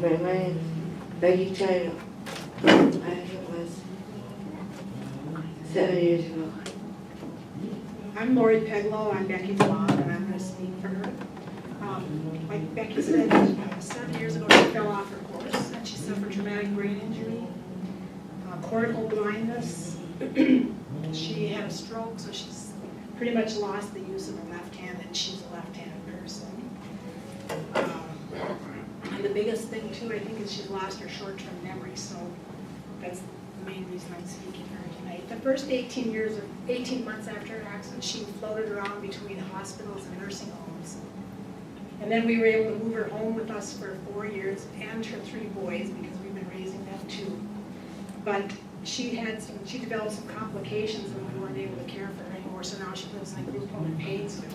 My name's Becky Taylor. I think it was 7 years ago. I'm Lori Peglow, I'm Becky's mom, and I'm going to speak for her. Like Becky said, 7 years ago she fell off her horse and she suffered traumatic brain injury, cortical blindness. She had a stroke, so she's pretty much lost the use of her left hand, and she's a left-handed person. And the biggest thing too, I think, is she's lost her short-term memory, so that's the main reason I'm speaking for her tonight. The first 18 months after her accident, she floated around between hospitals and nursing homes. And then we were able to move her home with us for 4 years and her 3 boys, because we've been raising them too. But she developed some complications and we weren't able to care for her anymore, so now she lives in a group home in Painesville.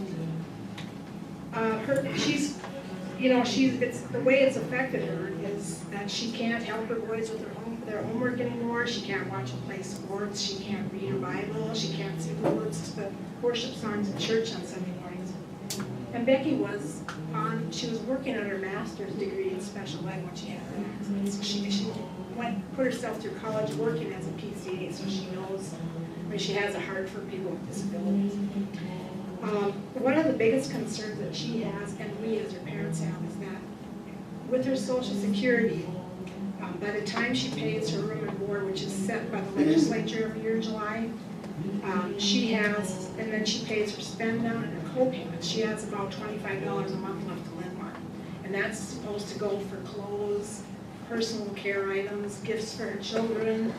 It's the way it's affected her is that she can't help her boys with their homework anymore. She can't watch and play sports. She can't read her Bible. She can't sing the words to the worship songs in church on Sunday mornings. And Becky was working on her master's degree in special ed when she had her accident. So she put herself through college working as a PCA, so she knows, she has a heart for people with disabilities. One of the biggest concerns that she has, and we as her parents have, is that with her Social Security, by the time she pays her room and board, which is set by the legislature every year in July, and then she pays her spend down and her co-payments. She has about $25 a month left to live on. And that's supposed to go for clothes, personal care items, gifts for her children.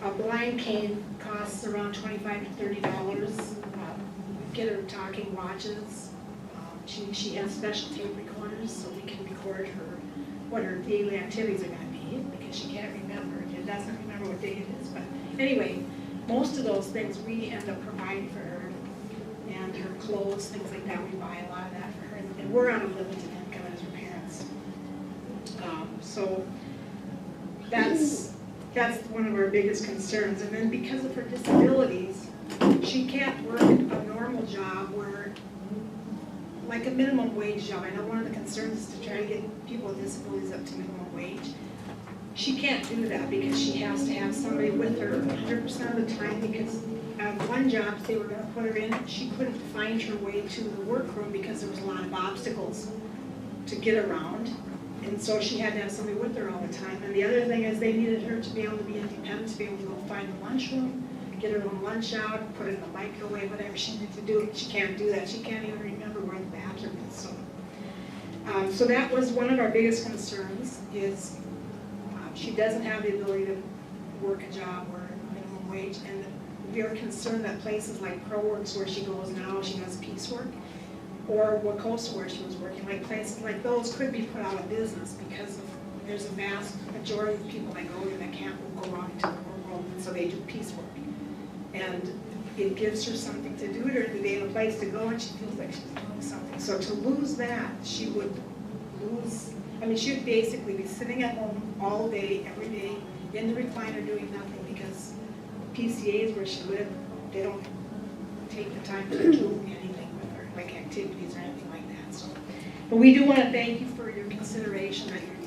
A blind cane costs around $25 to $30. Get her talking watches. She has special tape recorders so we can record what her daily activities are going to be, because she can't remember. She doesn't remember what day it is. But anyway, most of those things we end up providing for her, and her clothes, things like that. We buy a lot of that for her, and we're on a limited income as her parents. So that's one of our biggest concerns. And then because of her disabilities, she can't work a normal job like a minimum wage job. I know one of the concerns is to try to get people with disabilities up to minimum wage. She can't do that because she has to have somebody with her 100% of the time, because one job they were going to put her in, she couldn't find her way to the workroom because there was a lot of obstacles to get around. And so she had to have somebody with her all the time. And the other thing is they needed her to be able to be independent, to be able to go find a lunchroom, get her own lunch out, put it in the microwave, whatever she needs to do. She can't do that. She can't even remember where the bathroom is. So that was one of our biggest concerns, is she doesn't have the ability to work a job or minimum wage. And we are concerned that places like ProWorks, where she goes now, she does piecework, or Wacosa, where she was working, like places like those could be put out of business because there's a vast majority of people that go there that can't go out into the world, and so they do piecework. And it gives her something to do during the day and a place to go, and she feels like she's doing something. So to lose that, she would basically be sitting at home all day, every day, in the recliner doing nothing, because PCAs where she lived, they don't take the time to do anything with her, like activities or anything like that. So, but we do want to thank you for your consideration that you're